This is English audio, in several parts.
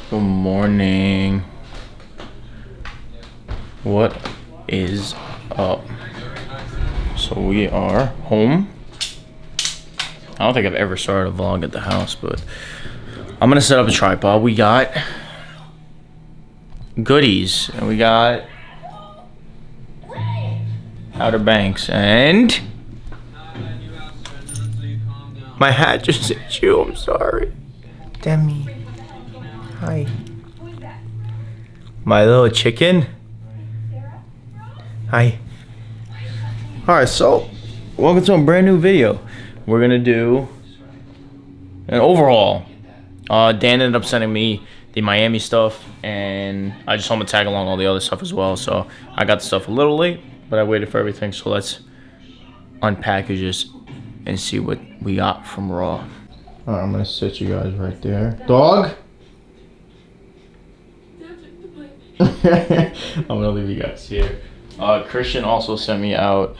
Good morning. What is up? So we are home. I don't think I've ever started a vlog at the house, but I'm gonna set up a tripod. We got goodies, and we got Outer Banks, and my hat just hit you. I'm sorry. Demi. Hi. My little chicken. Hi. Alright, so welcome to a brand new video. We're gonna do an overhaul. Dan ended up sending me the Miami stuff, and I just want to tag along all the other stuff as well. So I got the stuff a little late, but I waited for everything. So let's unpackage this and see what we got from Raw. Alright, I'm gonna sit you guys right there. Dog? I'm gonna leave you guys here. Christian also sent me out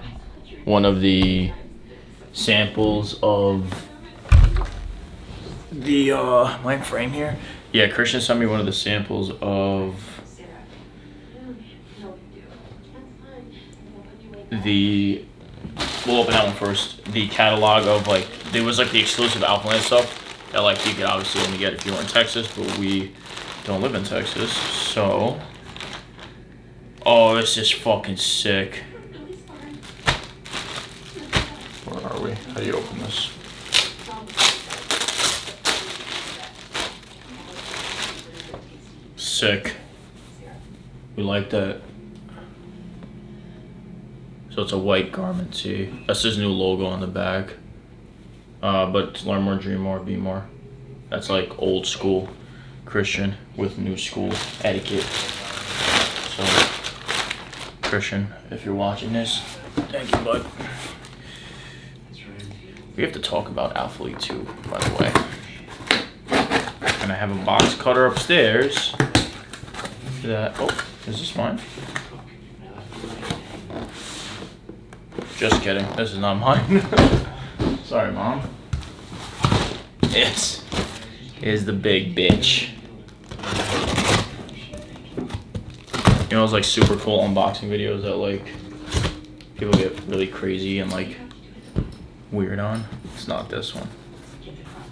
one of the samples of the my frame here. Yeah, Christian sent me one of the samples of the. We'll open that one first. The catalog of like there was like the exclusive Alphaland stuff that like you could obviously only get if you were in Texas, but we don't live in Texas, so. Oh, this is fucking sick. Where are we? How do you open this? Sick. We like that. So it's a white garment tee. That's his new logo on the back. But it's learn more, dream more, be more. That's like old school Christian with new school etiquette. So, Christian, if you're watching this, thank you, bud. We have to talk about Alpha League 2, by the way. And I have a box cutter upstairs. That, oh, is this mine? Just kidding, this is not mine. Sorry, Mom. It's the big bitch. You know, it's like super cool unboxing videos that like people get really crazy and like weird on. It's not this one.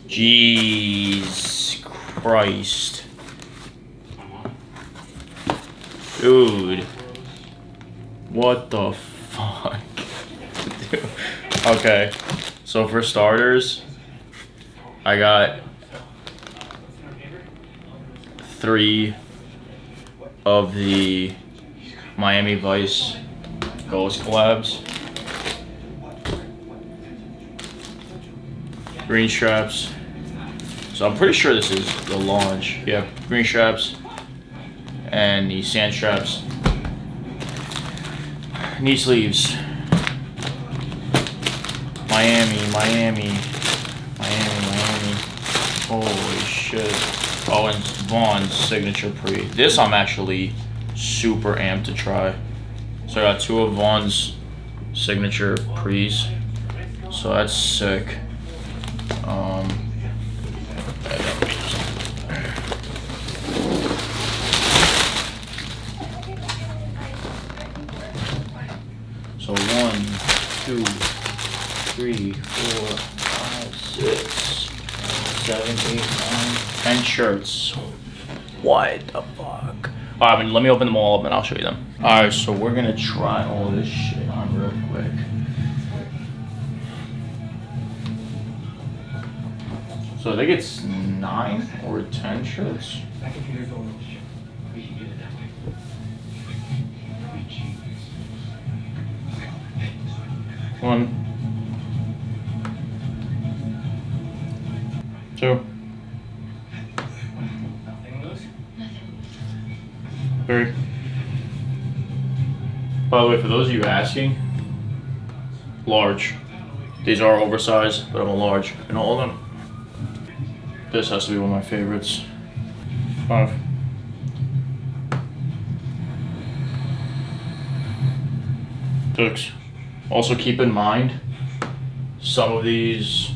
Jeez Christ. Dude. What the fuck? Dude. Okay. So for starters, I got 3 of the Miami Vice Ghost collabs. Green straps. So I'm pretty sure this is the launch. Yeah, green straps and the sand straps. Knee sleeves. Miami. Holy shit. Oh, and Vaughn's signature pre. This I'm actually super amped to try. So I got 2 of Vaughn's signature pre's. So that's sick. So 1, 2, 3, 4, 5, 6, 7, 8, 9, 10 shirts. What the fuck? Alright, let me open them all up and I'll show you them. Alright, so we're gonna try all this shit on real quick. So I think it's 9 or 10 shirts. 1, 2, 3. By the way, for those of you asking, large. These are oversized, but I'm a large in all of them. This has to be one of my favorites. 5. 6. Also keep in mind, some of these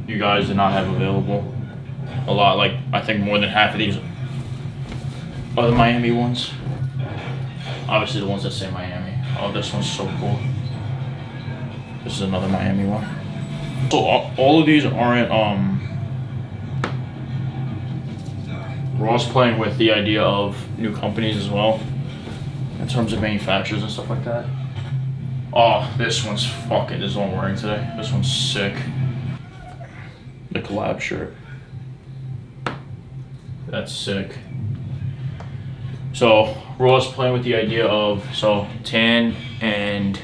you guys did not have available. A lot, like I think more than half of these are the Miami ones. Obviously the ones that say Miami. Oh, this one's so cool. This is another Miami one. So all of these aren't, Raw's playing with the idea of new companies as well, in terms of manufacturers and stuff like that. Oh, this one's fucking, this is what I'm wearing today. This one's sick. The collab shirt. That's sick. So Raw's playing with the idea of, so tan and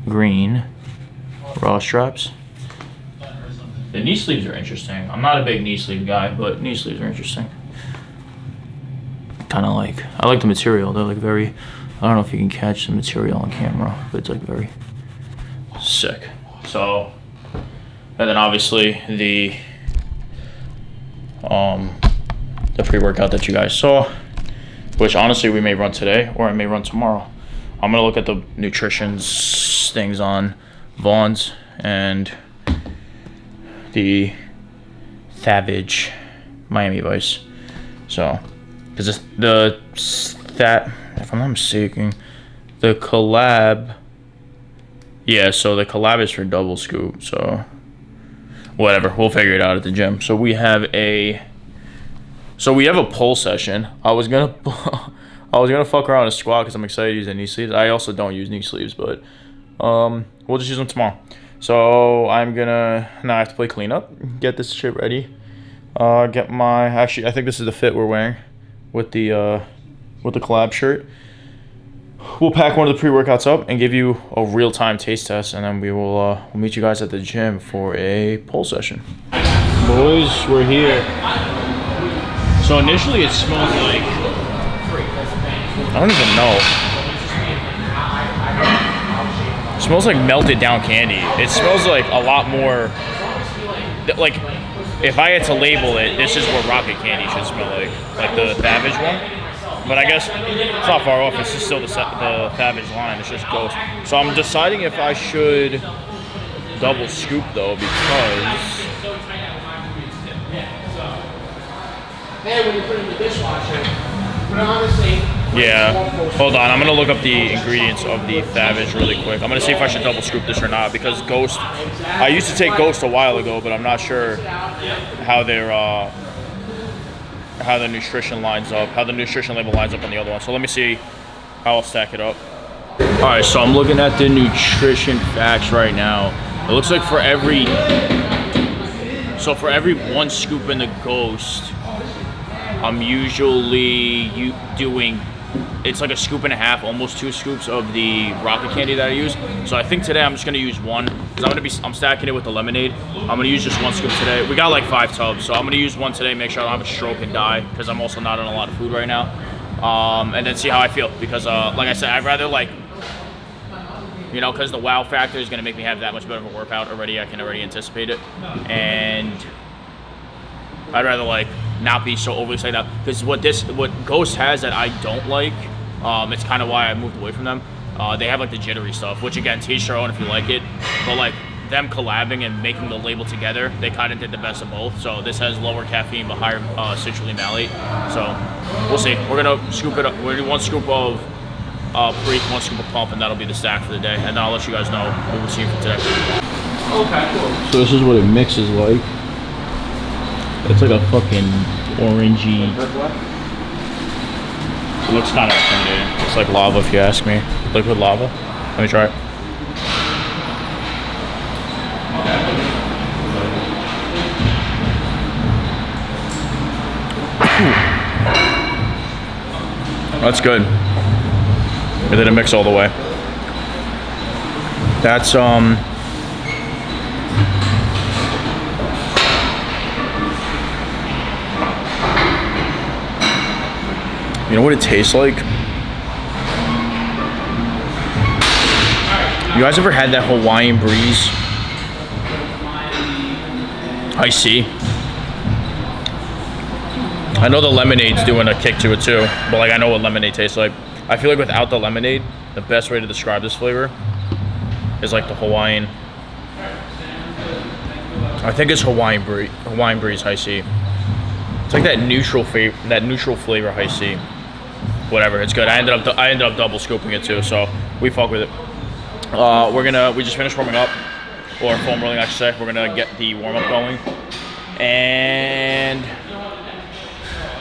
green Raw straps. The knee sleeves are interesting. I'm not a big knee sleeve guy, but knee sleeves are interesting. Kind of like, I like the material. They're like very, I don't know if you can catch the material on camera, but it's like very sick. So, and then obviously the pre-workout that you guys saw, which honestly we may run today or I may run tomorrow. I'm gonna look at the nutrition things on Vaughn's and the Savage Miami Vice. So, because that, if I'm not mistaken, the collab, yeah, so the collab is for double scoop, so whatever, we'll figure it out at the gym. So we have a pull session. I was gonna fuck around a squat because I'm excited to use the knee sleeves. I also don't use knee sleeves, but we'll just use them tomorrow. So I'm gonna, now I have to play cleanup, get this shit ready. Get my, actually I think this is the fit we're wearing with the collab shirt. We'll pack one of the pre-workouts up and give you a real-time taste test, and then we will we'll meet you guys at the gym for a pull session. Boys, we're here. So initially it smells like, I don't even know. It smells like melted down candy. It smells like a lot more, like if I had to label it, this is what rocket candy should smell like the Savage one. But I guess it's not far off. It's just still the Savage line. It's just Ghost. So I'm deciding if I should double scoop though, because when you put it in the dishwasher, but honestly. Yeah, hold on. I'm gonna look up the ingredients of the Savage really quick. I'm gonna see if I should double scoop this or not, because Ghost, I used to take Ghost a while ago, but I'm not sure how their how the nutrition lines up, how the nutrition label lines up on the other one. So let me see how I'll stack it up. All right, so I'm looking at the nutrition facts right now. It looks like for every one scoop in the Ghost, I'm usually doing, it's like a scoop and a half, almost 2 scoops of the rocket candy that I use. So I think today I'm just gonna use one, because I'm stacking it with the lemonade. I'm gonna use just 1 scoop today. We got like 5 tubs, so I'm gonna use 1 today, make sure I don't have a stroke and die, because I'm also not on a lot of food right now. And then see how I feel, because like I said, I'd rather like, you know, because the wow factor is gonna make me have that much better of a workout already. I can already anticipate it, and I'd rather like not be so overly excited out, because what Ghost has that I don't like, it's kind of why I moved away from them. They have like the jittery stuff, which again, teach your own if you like it, but like them collabing and making the label together, they kind of did the best of both. So this has lower caffeine but higher citrulline malate. So we'll see. We're gonna scoop it up. We're gonna do 1 scoop of pre, 1 scoop of pump, and that'll be the stack for the day. And then I'll let you guys know what we'll see for today. Okay, cool. So this is what it mixes like. It's like a fucking orangey. It looks kind of intimidating. It's like lava, if you ask me. Liquid lava. Let me try it. That's good. It didn't mix all the way. That's you know what it tastes like? You guys ever had that Hawaiian Breeze iced tea? I know the lemonade's doing a kick to it too, but like I know what lemonade tastes like. I feel like without the lemonade, the best way to describe this flavor is like the Hawaiian. I think it's Hawaiian Breeze iced tea. It's like that neutral flavor Hi-C. Whatever, it's good. I ended up double scooping it too, so we fuck with it. We just finished warming up, or foam rolling, I should say. We're gonna get the warm up going, and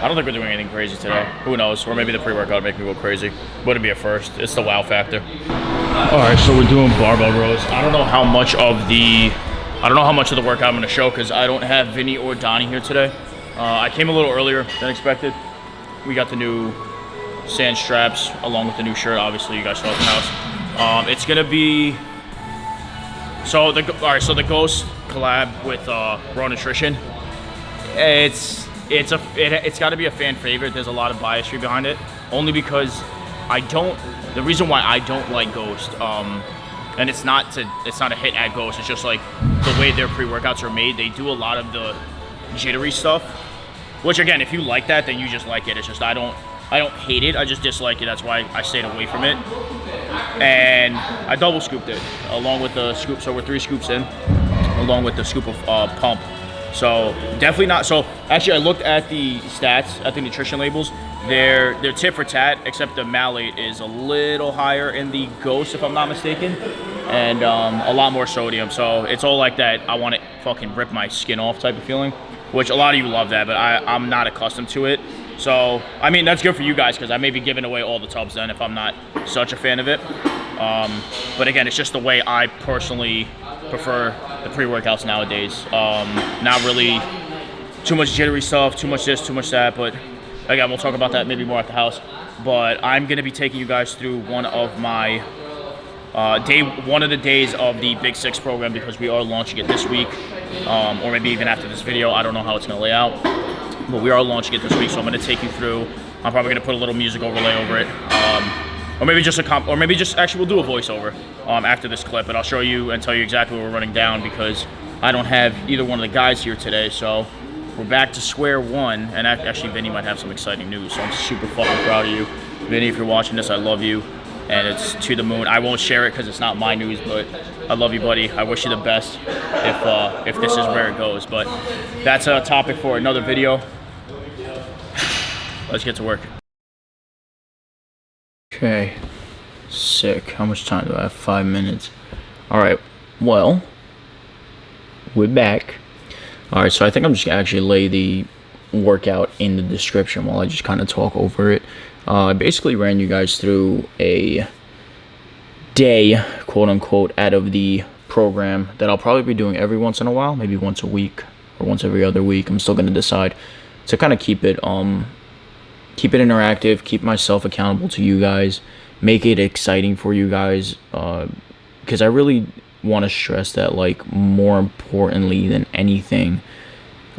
I don't think we're doing anything crazy today. Who knows? Or maybe the pre-workout make me go crazy. Wouldn't be a first. It's the wow factor. All right, so we're doing barbell rows. I don't know how much of the workout I'm gonna show because I don't have Vinny or Donnie here today. I came a little earlier than expected. We got the new sand straps along with the new shirt. Obviously, you guys saw at the house. It's gonna be so the Ghost collab with Raw Nutrition. It's got to be a fan favorite. There's a lot of biasry behind it, only because the reason why I don't like Ghost, and it's not a hit at Ghost. It's just like the way their pre-workouts are made. They do a lot of the jittery stuff, which again, if you like that, then you just like it. It's just I don't hate it. I just dislike it. That's why I stayed away from it. And I double scooped it along with the scoop. So we're 3 scoops in, along with the scoop of pump. So definitely not. So actually, I looked at the stats at the nutrition labels. They're tit for tat, except the malate is a little higher in the Ghost, if I'm not mistaken, and a lot more sodium. So it's all like that. I want to fucking rip my skin off type of feeling, which a lot of you love that, but I'm not accustomed to it. So I mean, that's good for you guys because I may be giving away all the tubs then if I'm not such a fan of it. But again, it's just the way I personally prefer the pre-workouts nowadays. Not really too much jittery stuff, too much this, too much that, but again, we'll talk about that maybe more at the house. But I'm gonna be taking you guys through one of my one of the days of the Big 6 program because we are launching it this week, or maybe even after this video. I don't know how it's gonna lay out, but we are launching it this week, so I'm gonna take you through. I'm probably gonna put a little music overlay over it. Or maybe just actually we'll do a voiceover after this clip, and I'll show you and tell you exactly what we're running down because I don't have either one of the guys here today, so we're back to square one. And actually, Vinny might have some exciting news, so I'm super fucking proud of you, Vinny. If you're watching this, I love you, and it's to the moon. I won't share it because it's not my news, but I love you, buddy. I wish you the best if this is where it goes. But that's a topic for another video. Let's get to work. Okay, sick. How much time do I have? 5 minutes. All right, well, we're back. All right, so I think I'm just gonna actually lay the workout in the description while I just kind of talk over it. I basically ran you guys through a day, quote unquote, out of the program that I'll probably be doing every once in a while, maybe once a week or once every other week. I'm still gonna decide to kind of keep it interactive, keep myself accountable to you guys, make it exciting for you guys, because I really want to stress that, like, more importantly than anything,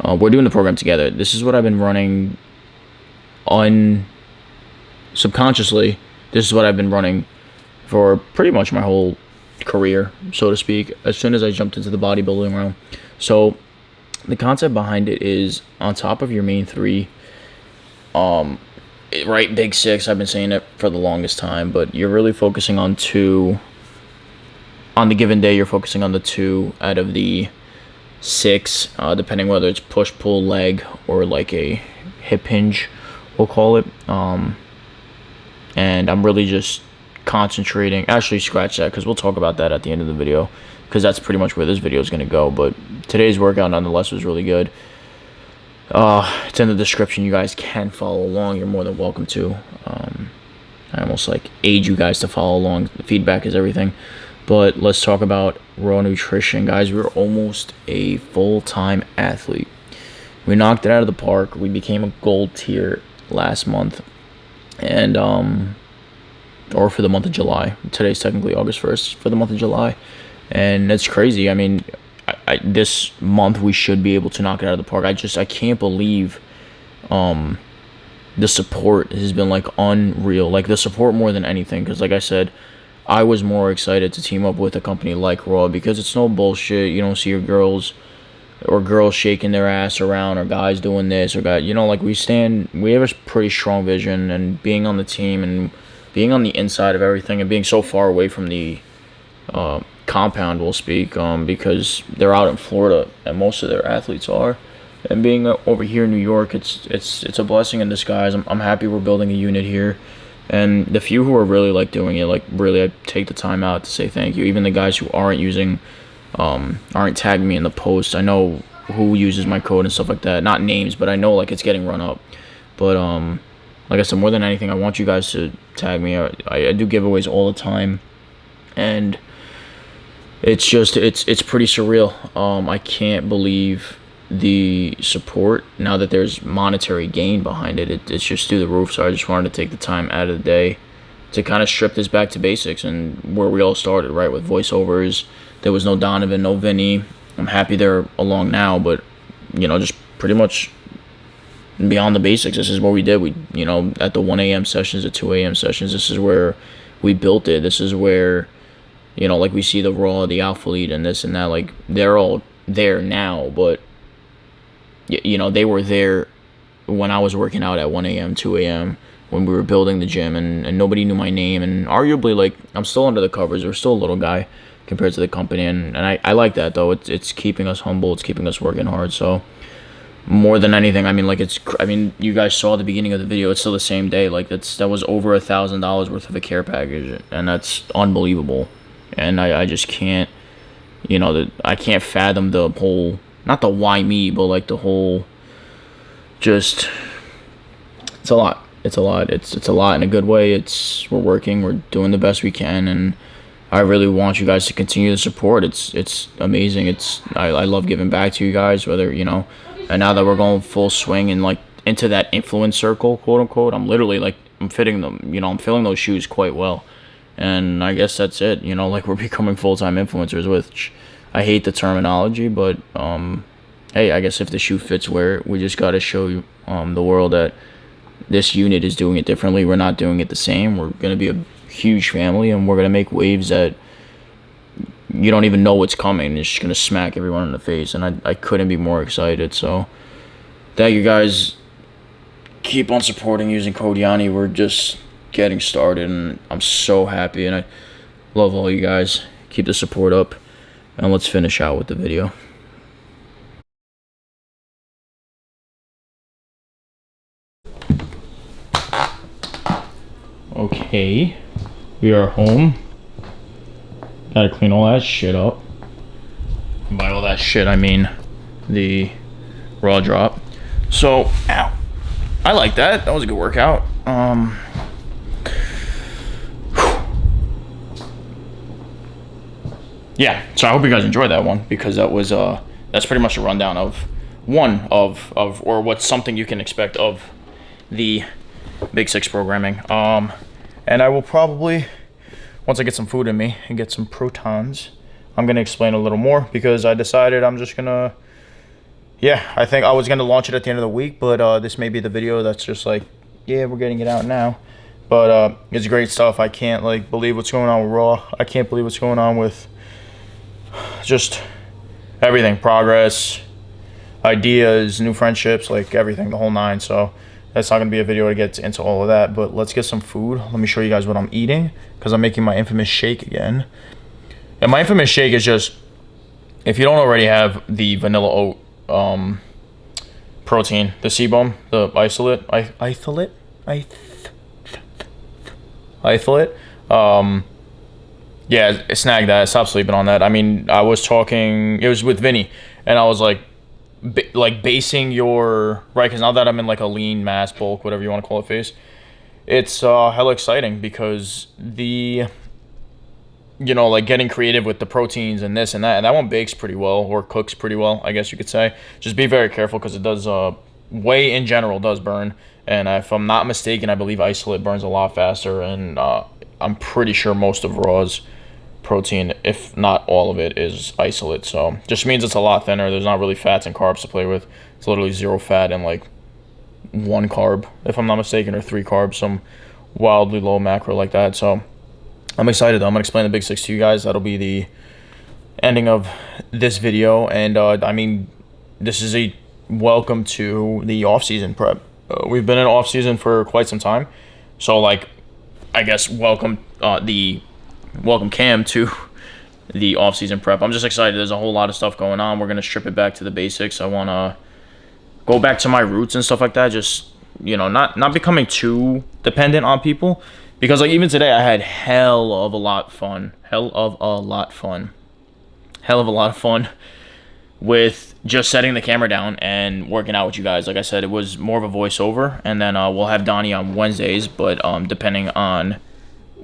we're doing the program together. This is what I've been running subconsciously. This is what I've been running for pretty much my whole career, so to speak, as soon as I jumped into the bodybuilding realm. So the concept behind it is, on top of your main 3, right, Big 6, I've been saying it for the longest time, but you're really focusing on 2. On the given day, you're focusing on the 2 out of the 6, depending whether it's push, pull, leg, or like a hip hinge, we'll call it. And I'm really just concentrating. Actually, scratch that, because we'll talk about that at the end of the video, because that's pretty much where this video is going to go. But today's workout, nonetheless, was really good. It's in the description. You guys can follow along. You're more than welcome to. I almost like aid you guys to follow along. The feedback is everything. But let's talk about Raw Nutrition, guys. We're almost a full-time athlete. We knocked it out of the park. We became a gold tier last month, and or for the month of July. Today's technically August 1st for the month of July, and it's crazy. I mean, this month we should be able to knock it out of the park. I can't believe the support has been like unreal. Like the support more than anything, because like I said, I was more excited to team up with a company like Raw because it's no bullshit. You don't see your girls shaking their ass around, or guys doing this, or guys, like we have a pretty strong vision, and being on the team and being on the inside of everything and being so far away from the compound, we'll speak, because they're out in Florida and most of their athletes are. And being over here in New York, it's a blessing in disguise. I'm happy we're building a unit here, and the few who are really like doing it, like really, I take the time out to say thank you. Even the guys who aren't using, aren't tagging me in the post. I know who uses my code and stuff like that. Not names, but I know like it's getting run up. But like I said, more than anything, I want you guys to tag me. I do giveaways all the time, and it's just it's pretty surreal. I can't believe the support now that there's monetary gain behind it. It's just through the roof. So I just wanted to take the time out of the day to kind of strip this back to basics and where we all started, right? With voiceovers. There was no Donovan, no Vinny. I'm happy they're along now, but you know, just pretty much beyond the basics. This is what we did. We, you know, at the 1 a.m. sessions, the 2 a.m. sessions, this is where we built it. This is where, you know, like we see the Raw, the Alpha Lead, and this and that. Like they're all there now, but you know, they were there when I was working out at 1 a.m., 2 a.m., when we were building the gym, and nobody knew my name. And arguably, like, I'm still under the covers. We're still a little guy compared to the company. And I like that, though. It's keeping us humble. It's keeping us working hard. So, more than anything, I mean, like, you guys saw the beginning of the video. It's still the same day. Like, that was over $1,000 worth of a care package. And that's unbelievable. And I just can't, you know, I can't fathom the whole... Not the why me, but like the whole, just, it's a lot. It's a lot. It's a lot in a good way. We're working. We're doing the best we can, and I really want you guys to continue the support. It's amazing. I love giving back to you guys. Whether, you know, and now that we're going full swing and like into that influence circle, quote unquote, I'm literally like I'm fitting them. You know, I'm filling those shoes quite well, and I guess that's it. You know, like we're becoming full-time influencers, which I hate the terminology, but hey, I guess if the shoe fits, wear it. We just got to show you the world that this unit is doing it differently. We're not doing it the same. We're going to be a huge family, and we're going to make waves that you don't even know what's coming. It's just going to smack everyone in the face, and I couldn't be more excited. So thank you guys. Keep on supporting using code Yanni. We're just getting started, and I'm so happy, and I love all you guys. Keep the support up. And let's finish out with the video. Okay, we are home. Gotta clean all that shit up. And by all that shit, I mean the raw drop. So, ow. I like that. That was a good workout. Yeah, so I hope you guys enjoyed that one, because that was that's pretty much a rundown of or what's something you can expect of the Big Six programming. And I will probably, once I get some food in me and get some protons, I'm gonna explain a little more, because I decided I'm just gonna, yeah, I think I was gonna launch it at the end of the week, but this may be the video that's just like, yeah, we're getting it out now. But it's great stuff. I can't like believe what's going on with Raw. I can't believe what's going on with just everything, progress, ideas, new friendships, like everything, the whole nine. So that's not going to be a video to get into all of that, but let's get some food. Let me show you guys what I'm eating, because I'm making my infamous shake again. And my infamous shake is just, if you don't already have the vanilla oat protein, the CBOM, the isolate, yeah, snag that. Stop sleeping on that. I mean, I was talking, it was with Vinny, and I was like basing your, right, because now that I'm in like a lean mass bulk, whatever you want to call it, phase, it's hella exciting, because the, you know, like getting creative with the proteins and this and that one bakes pretty well, or cooks pretty well, I guess you could say. Just be very careful, because it does, whey in general does burn, and if I'm not mistaken, I believe isolate burns a lot faster, and I'm pretty sure most of Raw's protein, if not all of it, is isolate. So just means it's a lot thinner. There's not really fats and carbs to play with. It's literally 0 fat and like 1 carb, if I'm not mistaken, or 3 carbs, some wildly low macro like that. So I'm excited though. I'm gonna explain the Big Six to you guys. That'll be the ending of this video. And I mean, this is a welcome to the off-season prep. We've been in off-season for quite some time, so like, I guess welcome Cam to the off-season prep. I'm just excited. There's a whole lot of stuff going on. We're gonna strip it back to the basics. I wanna go back to my roots and stuff like that. Just, you know, not becoming too dependent on people. Because like even today I had hell of a lot of fun with just setting the camera down and working out with you guys. Like I said, it was more of a voiceover, and then we'll have Donnie on Wednesdays, but depending on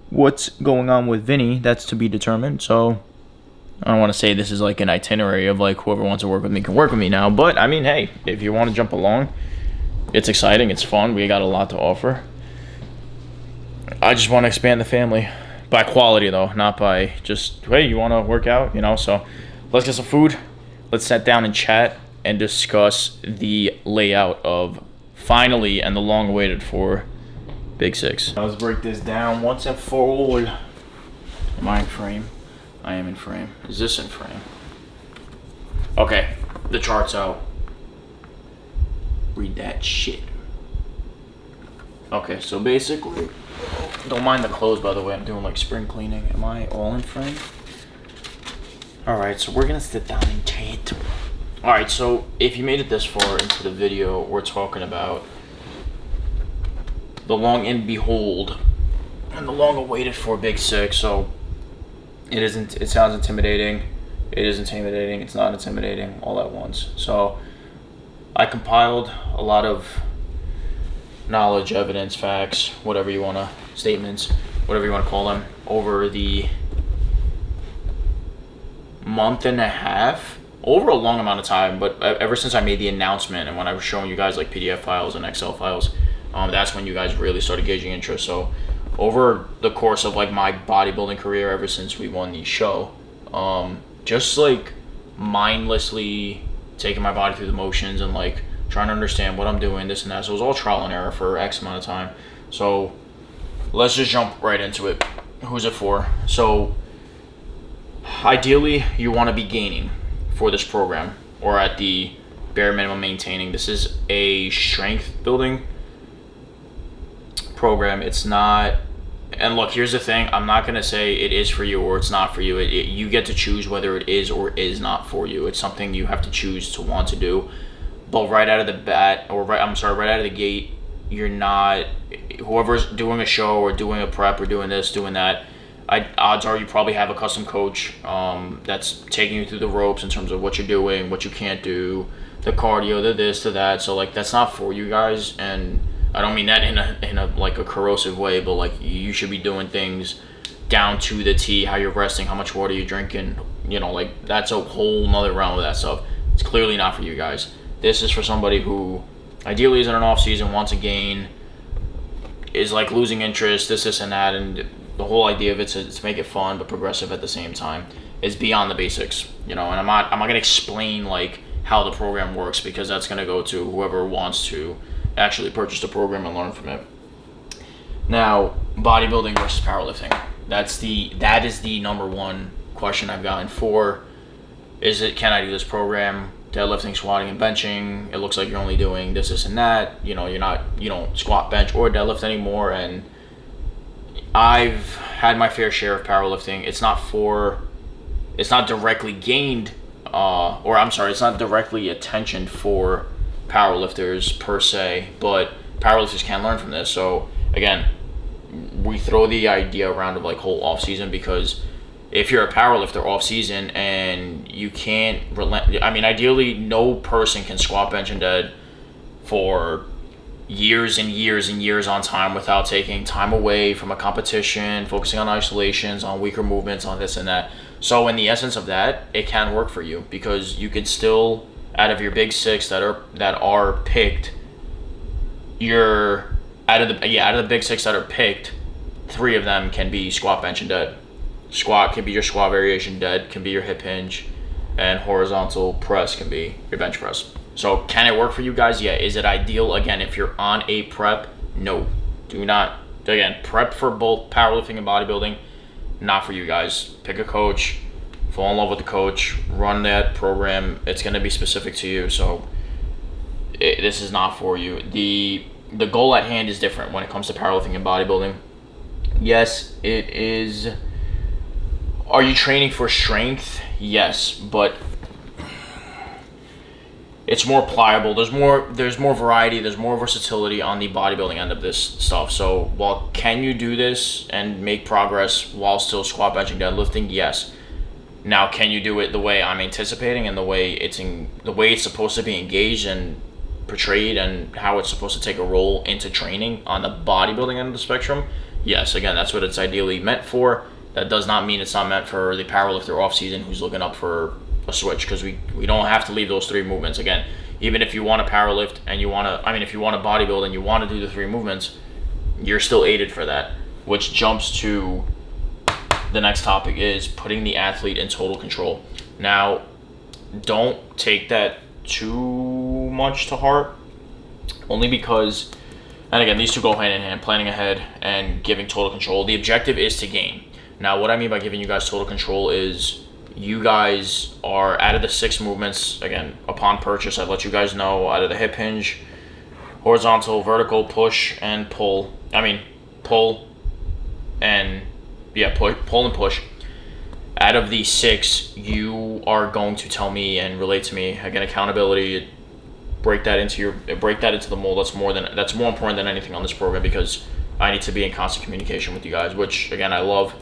what's going on with Vinny, that's to be determined. So I don't want to say this is like an itinerary of like whoever wants to work with me can work with me now, but I mean, hey, if you want to jump along, it's exciting, it's fun, we got a lot to offer. I just want to expand the family by quality though, not by just, hey, you want to work out, you know? So let's get some food. Let's sit down and chat and discuss the layout of finally and the long awaited for Big Six. Let's break this down once and for all. Am I in frame? I am in frame. Is this in frame? Okay, the chart's out. Read that shit. Okay, so basically, don't mind the clothes, by the way. I'm doing like spring cleaning. Am I all in frame? Alright, so we're gonna sit down and chat. Alright, so if you made it this far into the video, we're talking about the long and behold and the long awaited for Big Six. So it sounds intimidating. It is intimidating. It's not intimidating all at once. So I compiled a lot of knowledge, evidence, facts, whatever you wanna, statements, whatever you wanna call them, over the month and a half, over a long amount of time, but ever since I made the announcement and when I was showing you guys like PDF files and Excel files, that's when you guys really started gauging interest. So over the course of like my bodybuilding career, ever since we won the show, just like mindlessly taking my body through the motions and like trying to understand what I'm doing, this and that. So it was all trial and error for X amount of time. So let's just jump right into it. Who's it for? So ideally, you want to be gaining for this program, or at the bare minimum maintaining. This is a strength building program. It's not, and look, here's the thing, I'm not going to say it is for you or it's not for you. You get to choose whether it is or is not for you. It's something you have to choose to want to do. But right out of the bat, or right out of the gate, you're not, whoever's doing a show or doing a prep or doing this, doing that, odds are you probably have a custom coach that's taking you through the ropes in terms of what you're doing, what you can't do, the cardio, the this, the that. So like that's not for you guys, and I don't mean that in a like a corrosive way, but like you should be doing things down to the T, how you're resting, how much water you're drinking, you know, like that's a whole nother realm of that stuff. It's clearly not for you guys. This is for somebody who ideally is in an off season, wants to gain, is like losing interest, this and that, and the whole idea of it is to make it fun but progressive at the same time. It's beyond the basics, you know, and I'm not gonna explain like how the program works, because that's gonna go to whoever wants to actually purchase the program and learn from it. Now, bodybuilding versus powerlifting. That is the number one question I've gotten for. Can I do this program? Deadlifting, squatting, and benching. It looks like you're only doing this and that. You know, you don't squat, bench, or deadlift anymore. And I've had my fair share of powerlifting. It's not directly gained, it's not directly attentioned for powerlifters per se, but powerlifters can learn from this. So again, we throw the idea around of like whole off season, because if you're a powerlifter off season and you can't ideally no person can squat, bench, and dead for years and years and years on time without taking time away from a competition, focusing on isolations, on weaker movements, on this and that. So in the essence of that, it can work for you, because you can still, out of your big six that are picked, out of the big six that are picked, 3 of them can be squat, bench, and dead. Squat can be your squat variation, dead can be your hip hinge, and horizontal press can be your bench press. So can it work for you guys? Yeah. Is it ideal? Again, if you're on a prep, no. Do not. Again, prep for both powerlifting and bodybuilding, not for you guys. Pick a coach, fall in love with the coach, run that program. It's going to be specific to you. So this is not for you. The goal at hand is different when it comes to powerlifting and bodybuilding. Yes, it is. Are you training for strength? Yes, but it's more pliable. There's more variety. There's more versatility on the bodybuilding end of this stuff. So, while can you do this and make progress while still squat, benching, deadlifting? Yes. Now, can you do it the way I'm anticipating and the way it's supposed to be engaged and portrayed and how it's supposed to take a role into training on the bodybuilding end of the spectrum? Yes. Again, that's what it's ideally meant for. That does not mean it's not meant for the powerlifter off season who's looking up for a switch, because we don't have to leave those 3 movements. Again, even if you want to powerlift and if you want to bodybuild and you want to do the 3 movements, you're still aided for that, which jumps to the next topic, is putting the athlete in total control. Now, don't take that too much to heart, only because, and again, these two go hand in hand, planning ahead and giving total control. The objective is to gain. Now, what I mean by giving you guys total control is you guys are, out of the 6 movements, again, upon purchase, I let you guys know, out of the hip hinge, horizontal, vertical, push, and pull. Pull and push. Out of the 6, you are going to tell me and relate to me. Again, accountability. Break that into the mold. That's more important than anything on this program, because I need to be in constant communication with you guys, which, again, I love.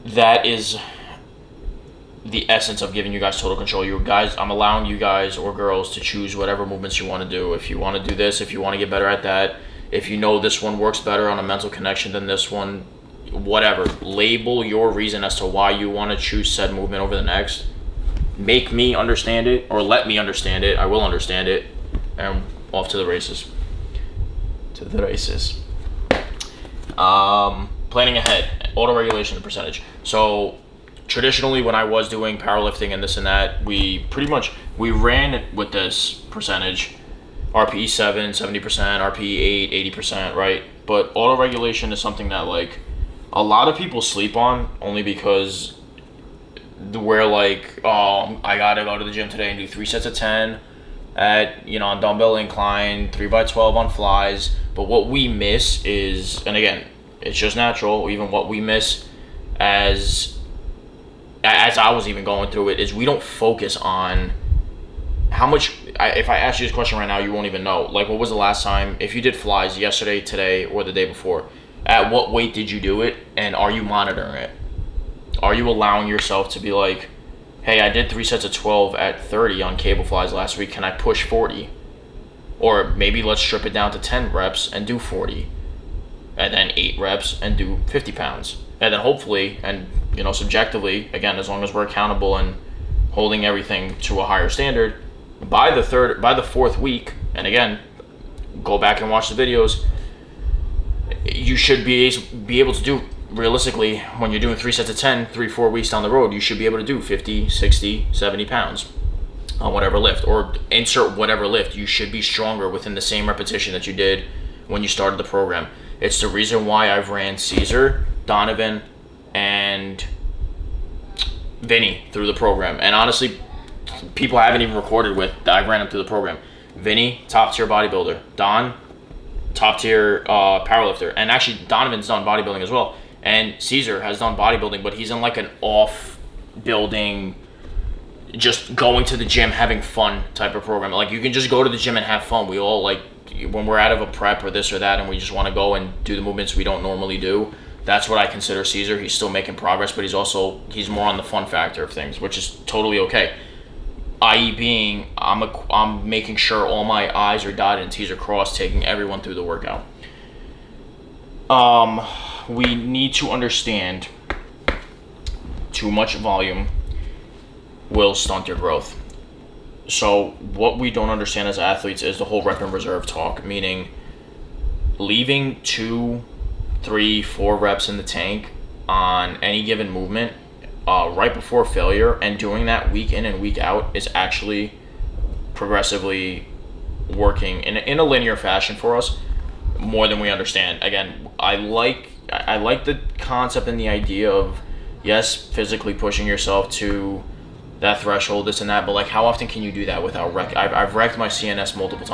That is the essence of giving you guys total control. You guys, I'm allowing you guys or girls to choose whatever movements you want to do. If you want to do this, if you want to get better at that, if you know this one works better on a mental connection than this one, whatever. Label your reason as to why you want to choose said movement over the next. Make me understand it, or let me understand it. I will understand it, and off to the races. Planning ahead, auto regulation and percentage. So traditionally, when I was doing powerlifting and this and that, we ran with this percentage: RPE 7, 70%, RPE 8, 80%, right? But auto regulation is something that, like, a lot of people sleep on, only because we're like, oh, I gotta go to the gym today and do 3 sets of 10 at, on dumbbell incline, 3x12 on flies. But what we miss is, and again, it's just natural, even what we miss as I was even going through it, is we don't focus on how much. If I ask you this question right now, you won't even know. Like, what was the last time, if you did flies yesterday, today, or the day before, at what weight did you do it, and are you monitoring it? Are you allowing yourself to be like, hey, I did 3 sets of 12 at 30 on cable flies last week, can I push 40? Or maybe let's strip it down to 10 reps and do 40, and then 8 reps and do 50 pounds. And then hopefully, and subjectively, again, as long as we're accountable and holding everything to a higher standard, by the 4th week, and again, go back and watch the videos, you should be able to do, realistically, when you're doing 3 sets of 10, 3-4 weeks down the road, you should be able to do 50, 60, 70 pounds on whatever lift, or insert whatever lift. You should be stronger within the same repetition that you did when you started the program. It's the reason why I've ran Caesar, Donovan, and Vinny through the program. And honestly, people I haven't even recorded with, I ran them through the program. Vinny, top tier bodybuilder. Don, top tier powerlifter. And actually, Donovan's done bodybuilding as well. And Caesar has done bodybuilding, but he's in like an off building, just going to the gym, having fun type of program. Like, you can just go to the gym and have fun. We all, like, when we're out of a prep or this or that, and we just want to go and do the movements we don't normally do, that's what I consider Caesar. He's still making progress, but he's more on the fun factor of things, which is totally okay. I.e. being, I'm making sure all my I's are dotted and T's are crossed, taking everyone through the workout. We need to understand too much volume will stunt your growth. So what we don't understand as athletes is the whole rep and reserve talk, meaning leaving 2, 3, 4 reps in the tank on any given movement right before failure, and doing that week in and week out is actually progressively working in a linear fashion for us more than we understand. Again, I like the concept and the idea of, yes, physically pushing yourself to that threshold, this and that, but like, how often can you do that without I've wrecked my CNS multiple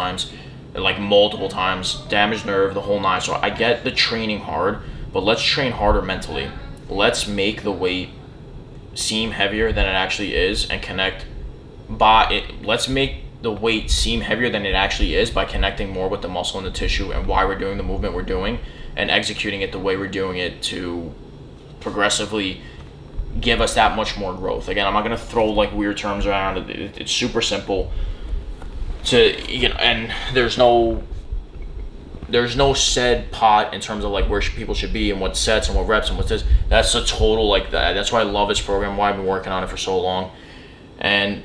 times, damaged nerve, the whole 9. So I get the training hard, but let's train harder mentally. Let's make the weight seem heavier than it actually is and connect let's make the weight seem heavier than it actually is by connecting more with the muscle and the tissue and why we're doing the movement we're doing and executing it the way we're doing it to progressively give us that much more growth. Again, I'm not going to throw like weird terms around. It's super simple to, you know, and there's no said pot in terms of like where people should be and what sets and what reps and what's this. That's a total like that. That's why I love this program, why I've been working on it for so long. And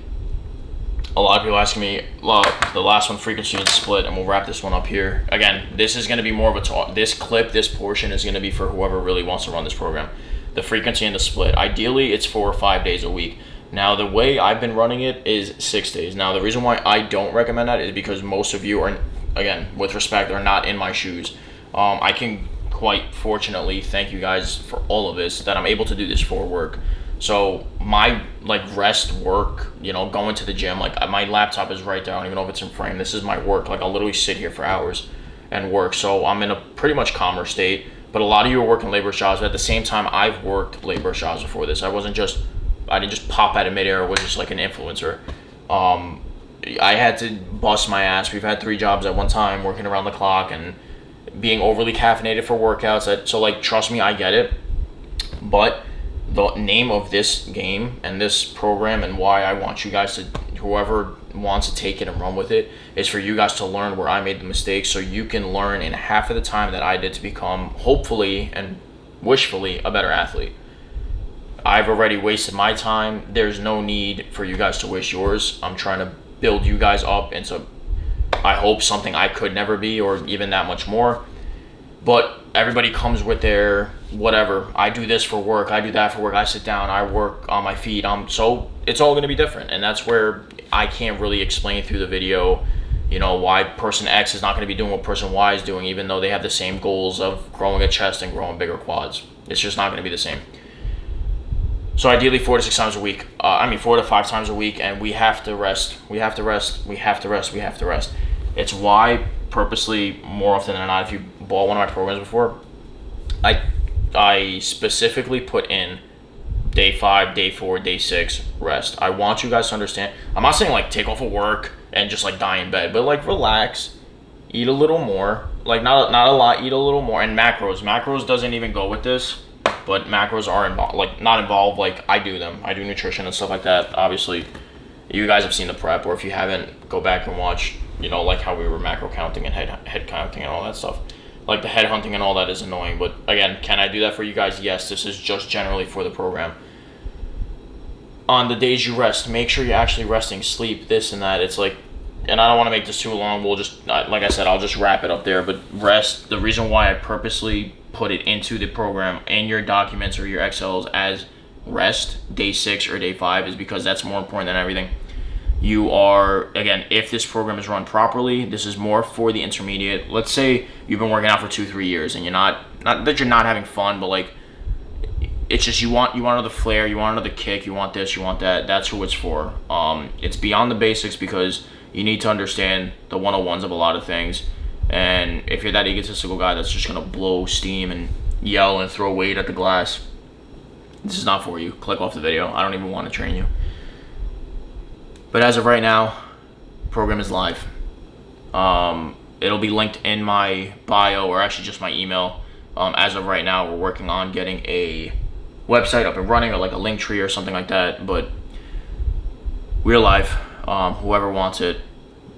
a lot of people asking me, the last one, frequency and split, and we'll wrap this one up here. Again, this is going to be more of a talk. This portion is going to be for whoever really wants to run this program. The frequency and the split. Ideally, it's 4 or 5 days a week. Now, the way I've been running it is 6 days. Now, the reason why I don't recommend that is because most of you are, again, with respect, are not in my shoes. I can quite fortunately thank you guys for all of this, that I'm able to do this for work. So my like rest work, you know, going to the gym, like my laptop is right there. I don't even know if it's in frame. This is my work. Like I'll literally sit here for hours and work. So I'm in a pretty much calmer state. But a lot of you are working labor jobs. But at the same time, I've worked labor jobs before this. I didn't just pop out of midair or was just like an influencer. I had to bust my ass. We've had 3 jobs at one time, working around the clock and being overly caffeinated for workouts. So like, trust me, I get it. But the name of this game and this program and why I want you guys to, whoever wants to take it and run with it, is for you guys to learn where I made the mistakes so you can learn in half of the time that I did to become, hopefully and wishfully, a better athlete. I've already wasted my time. There's no need for you guys to waste yours. I'm trying to build you guys up into, I hope, something I could never be, or even that much more. But everybody comes with their whatever. I do this for work. I do that for work. I sit down. I work on my feet. So it's all going to be different. And that's where I can't really explain through the video, you know, why person X is not going to be doing what person Y is doing, even though they have the same goals of growing a chest and growing bigger quads. It's just not going to be the same. So ideally 4 to 6 times a week. 4 to 5 times a week, and we have to rest. We have to rest. We have to rest. We have to rest. It's why purposely, more often than not, if you bought one of my programs before, I specifically put in day 5, day 4, day 6 rest. I want you guys to understand. I'm not saying like take off of work and just like die in bed, but like relax, eat a little more, like not a lot, eat a little more. And macros doesn't even go with this, but macros are involved, like not involved. Like I do them. I do nutrition and stuff like that. Obviously, you guys have seen the prep, or if you haven't, go back and watch. You know, like how we were macro counting and head counting and all that stuff. Like the head hunting and all that is annoying, but again, can I do that for you guys? Yes. This is just generally for the program. On the days you rest, make sure you're actually resting, sleep, this and that. It's like, and I don't want to make this too long. We'll just, like I said, I'll just wrap it up there. But rest, the reason why I purposely put it into the program in your documents or your Excels as rest, day 6 or day 5, is because that's more important than everything. You are, again, if this program is run properly, this is more for the intermediate. Let's say you've been working out for 2-3 years and you're not that you're not having fun, but like it's just you want another flair, you want another kick, you want this, you want that. That's who it's for. It's beyond the basics because you need to understand the 101s of a lot of things. And if you're that egotistical guy that's just gonna blow steam and yell and throw weight at the glass, this is not for you. Click off the video. I don't even want to train you. But as of right now, program is live. It'll be linked in my bio, or actually just my email. As of right now, we're working on getting a website up and running, or like a link tree or something like that. But we're live. Whoever wants it,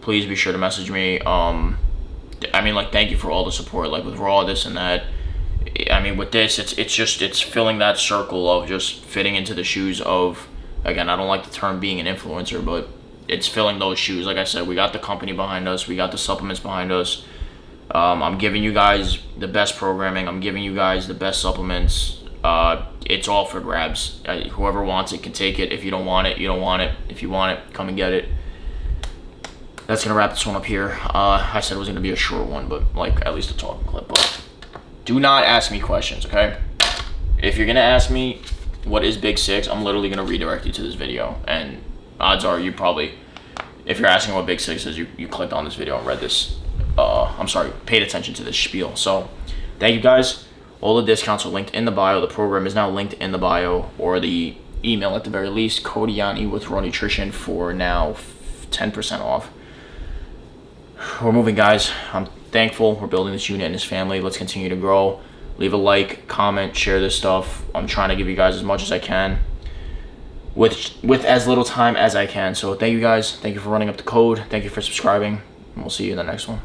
please be sure to message me. Thank you for all the support, like with Raw, this and that. With this, it's filling that circle of just fitting into the shoes of, again, I don't like the term being an influencer, but it's filling those shoes. Like I said, we got the company behind us. We got the supplements behind us. I'm giving you guys the best programming. I'm giving you guys the best supplements. It's all for grabs. Whoever wants it can take it. If you don't want it, you don't want it. If you want it, come and get it. That's going to wrap this one up here. I said it was going to be a short one, but like at least a talking clip. But do not ask me questions, okay? If you're going to ask me what is Big Six, I'm literally going to redirect you to this video. And odds are you probably, if you're asking what Big Six is, you clicked on this video and read this. Paid attention to this spiel. So thank you guys. All the discounts are linked in the bio. The program is now linked in the bio, or the email at the very least. Code Yanni with Raw Nutrition for now 10% off. We're moving, guys. I'm thankful. We're building this unit and this family. Let's continue to grow. Leave a like, comment, share this stuff. I'm trying to give you guys as much as I can with as little time as I can. So thank you guys. Thank you for running up the code. Thank you for subscribing. And we'll see you in the next one.